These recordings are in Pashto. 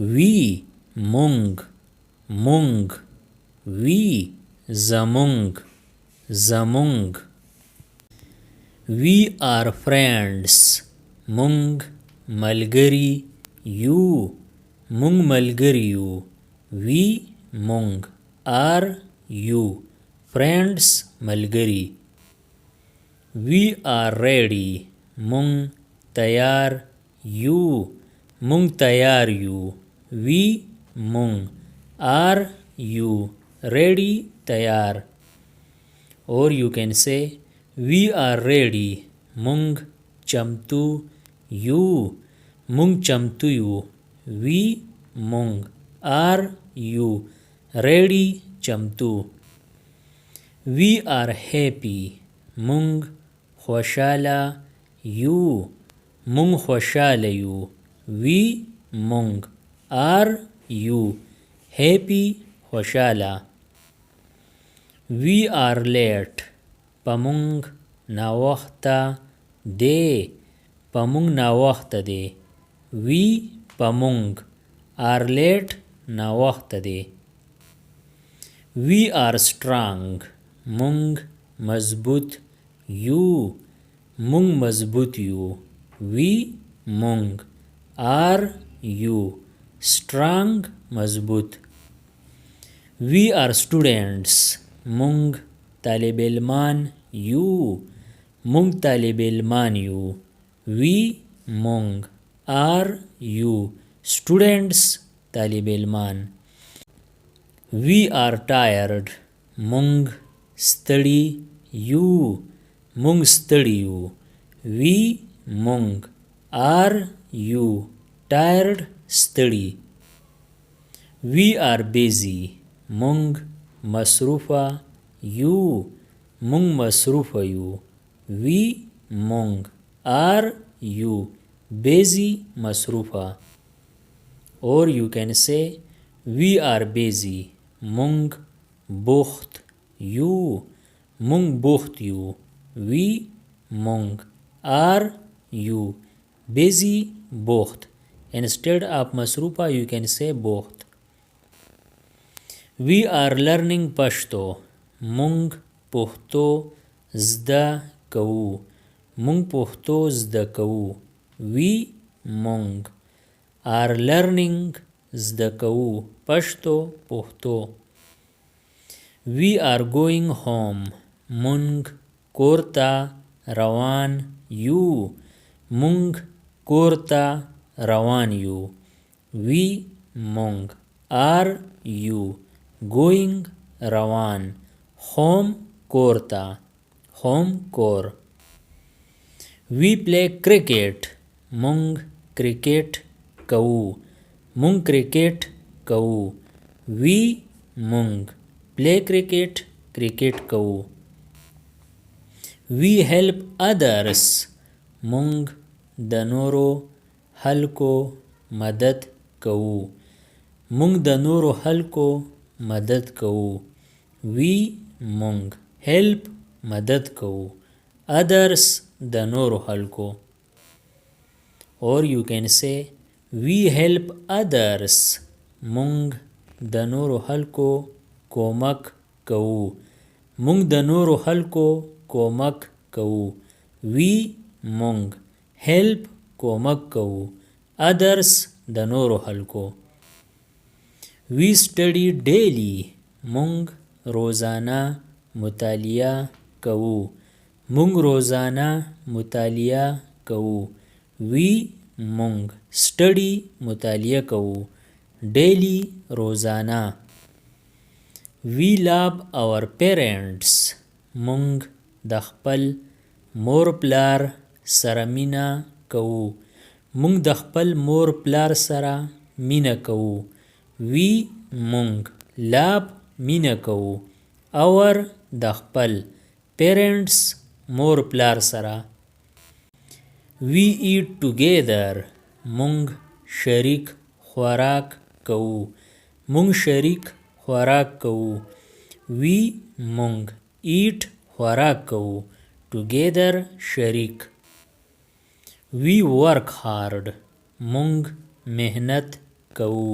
وی مونږ مونږ وی زمونږ زمونږ وی آر فرینډس مونږ ملګري یو مونږ ملګري یو وی مونږ آر یو فرینډس ملګري وی آر ریډي مونږ تیار یو مونږ تیار یو وی مونږ آر یو ریډي تیار اور یو کین سے وی آر ریډي مونږ چمتو یو مونږ چمتو یو وی مونږ آر یو ریډي چمتو وی آر هیپی مونږ خوشاله یو مونږ خوشاله یو وی مونږ آر یو هیپی خوشاله وی آر لیٹ پمونږ ناوخته دی پمونږ ناوخته دی وی پمونږ آر لیٹ ناوخته دی وی آر سټرانګ مونږ مضبوط یو مونږ مضبوط یو وی مونږ آر یو سټرانګ مضبوط وی آر سټوډنټس مونږ طالب علمان یو مونږ طالب علمان یو وی مونږ آر یو سټوډنټس طالب علمان وی آر ټایرډ مونږ ستړي یو مونږ ستړي یو وی مونږ آر یو ټایرډ ستړي وی آر بیزی مونږ مصروفه یو مونږ مصروفه یو وی مونږ آر یو بیزی مصروفه اور یو کین سے وی آر بیزی مونږ بوخت یو مونږ بوخت یو وی مونږ آر یو بیزی بوخت instead of مصروفه you can say بوخت we are learning پښتو مونږ پښتو زده کوو مونږ پښتو زده کوو we مونږ are learning زده کوو پښتو پښتو we are going home مونږ کور ته روان یو مونږ کور ته روان یو وی مونږ آر یو going روان home کور ته home کور وی play cricket مونږ کرکټ کوو مونږ کرکټ کوو وی مونږ play cricket کرکټ کوو we help others مونږ د نورو خلکو مدد کوو مونږ د نورو خلکو مدد کوو we مونږ help مدد کوو others د نورو خلکو or you can say we help others مونږ د نورو خلکو کومک کوو مونږ د نورو خلکو کومک کوو we مونږ help کومک کوو others د نورو خلکو we study daily مونږ روزانه مطالعه کوو مونږ روزانه مطالعه کوو we مونږ study مطالعه کوو daily روزانه we love our parents مونږ د خپل مور پلار سره مینه کوو مونږ د خپل مور پلار سره مینه کوو we مونږ love مینه کوو our د خپل parents مور پلار سره we eat together مونږ شریک خوراک کوو مونږ شریک خوراک کوو we مونږ eat خوراک کوو together شریک we work hard مونږ مهنت کوو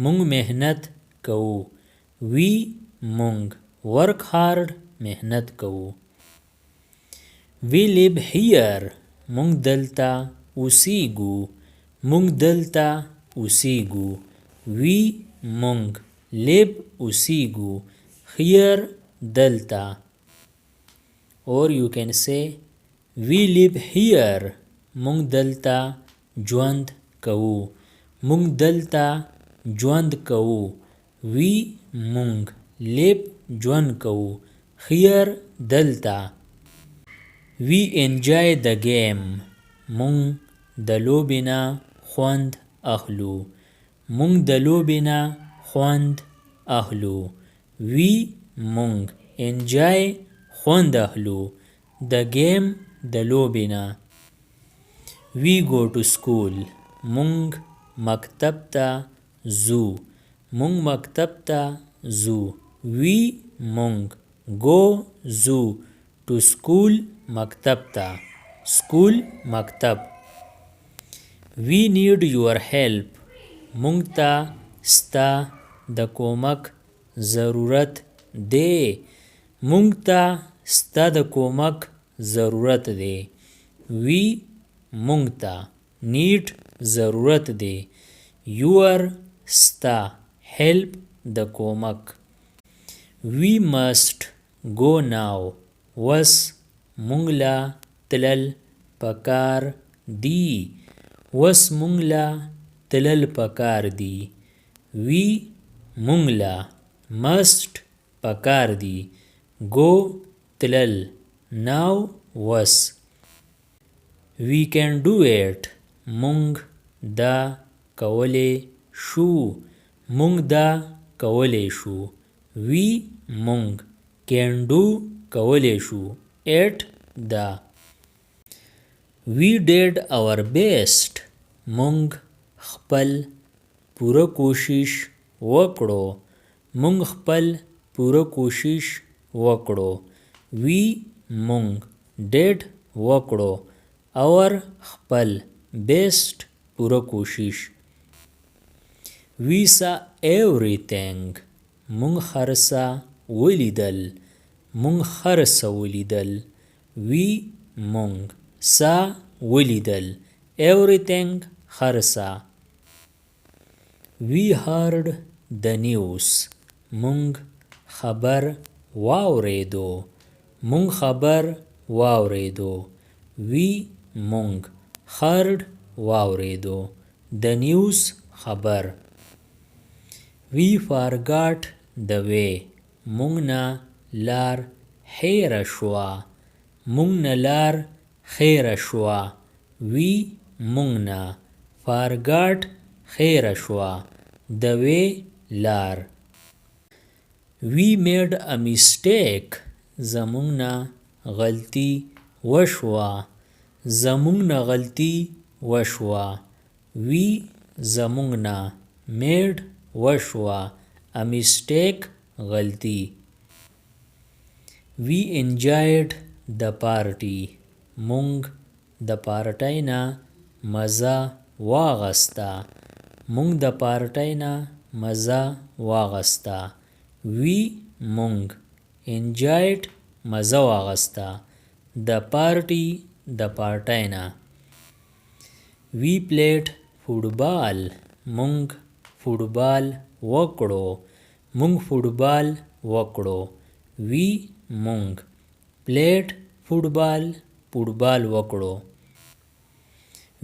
مونږ محنت کوو وی مونږ ورک هارد محنت کوو وی لیب هیر مونږ دلته اوسیږو مونږ دلته اوسیږو وی مونږ لیب اوسیږو هیر دلته or you can say we live here مونږ دلته ژوند کوو مونږ دلته ژوند کوو we مونږ live ژوند کوو here دلته we enjoy the game مونږ د لوبې نه خوند اخلو مونږ د لوبې نه خوند اخلو we مونږ enjoy خوند اخلو the game د لوبې نه we go to school مونږ مکتب ته ځو مونږ مکتب ته ځو we مونږ go ځو to school مکتب ته school مکتب we need your help مونږ ته ستا د کومک ضرورت دی مونږ ته ستا د کومک ضرورت دی وی مونږ ته نیډ ضرورت دی یور ستا هیلپ د کومک وی مسټ گو ناو وس مونږ له تلل پکار دی وس مونږ له تلل پکار دی وی مونږ له مسټ پکار دی گو تلل ناو وس we can do it مونږ دا کولی شو مونږ دا کولی شو we مونږ can do کولی شو it دا we did our best مونږ خپل پوره کوشش وکړو مونږ خپل پوره کوشش وکړو we مونږ did وکړو our خپل best پوره کوشش we saw everything مونږ هر څه ولیدل مونږ هر څه ولیدل we مونږ saw ولیدل everything هر څه we heard the news مونږ خبر واوریدو مونږ خبر واوریدو we مونږ heard واوریدو the news خبر we forgot the way مونږ نه لار هیره شوه مونږ نه لار هیره شوه we مونږ نه forgot هیره شوه the way لار we made a mistake زمونږ نه غلطي وشوه زمونږ نه غلطي وشوه we زمونږ نه made وشوه a mistake غلطي we enjoyed the party مونږ د پارټۍ نه مزه واغسته مونږ د پارټۍ نه مزه واغسته we مونږ enjoyed مزه واغسته د پارټي د پارټۍ نه we played فوټبال مونږ فوټبال وکړو مونږ فوټبال وکړو we مونږ played فوټبال فوټبال وکړو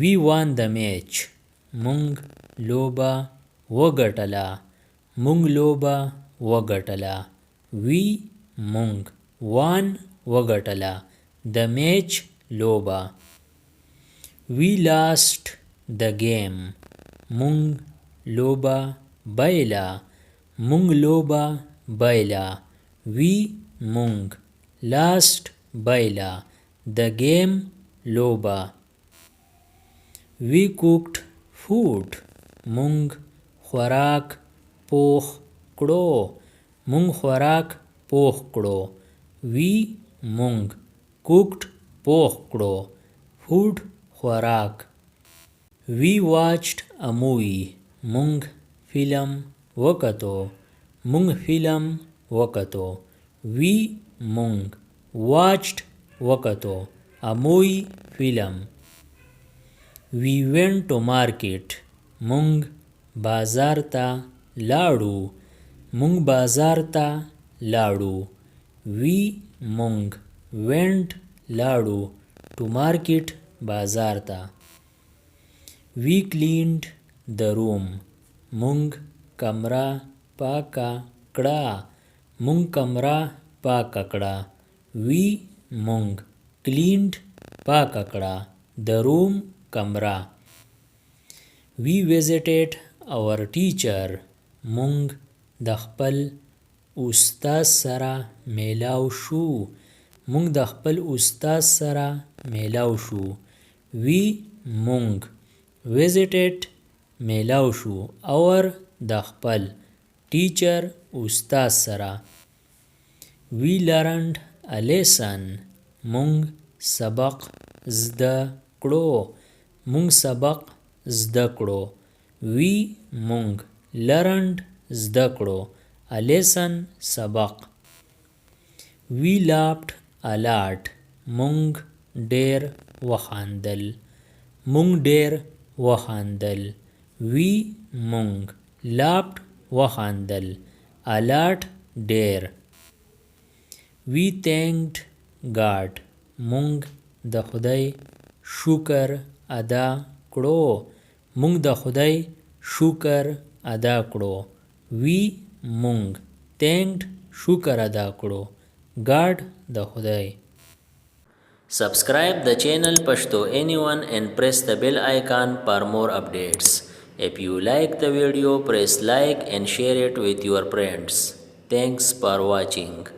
we won the match مونږ لوبه وګټله مونږ لوبه وګټله we مونږ won وګټله the match لوبه we lost the game مونږ لوبه بایله مونږ لوبه بایله we مونږ lost بایله the game لوبه we cooked food مونږ خوراک پوخ کړو مونږ خوراک پوخ کړو we مونږ cooked پوخ کړو food خوراک we watched a movie مونږ فلم وکتو. مونږ فلم وکتو. وی مونږ watched وکتو. اموی فلم. We went to market. مونږ بازار ته لاړو. مونږ بازار ته لاړو. We مونږ went لاړو to market بازار ته. We cleaned the room. مونږ کمره پاکه کړه. مونږ کمره پاکه کړه. We مونږ cleaned پاکه کړه. The room کمره. We visited our teacher. مونږ د خپل استاد سره میلاو شو. مونږ د خپل استاد سره میلاو شو. We مونږ visited میلاو شو. our د خپل teacher استاد سره. We learned a lesson. مونږ سبق زده کړو. مونږ سبق زده کړو. We مونږ learned زده کړو. a lesson سبق. We laughed a lot. مونږ ډیر وخاندل. مونږ ډیر وخاندل. We مونږ laughed وخاندل. a lot ډیر. We thanked God. مونږ د خدای شکر ادا کړو. مونږ د خدای شکر ادا کړو. We مونږ thanked شکر ادا کړو. God د خدای. Subscribe the channel Pashto Anyone and press the bell icon for more updates. If you like the video, press like and share it with your friends. Thanks for watching.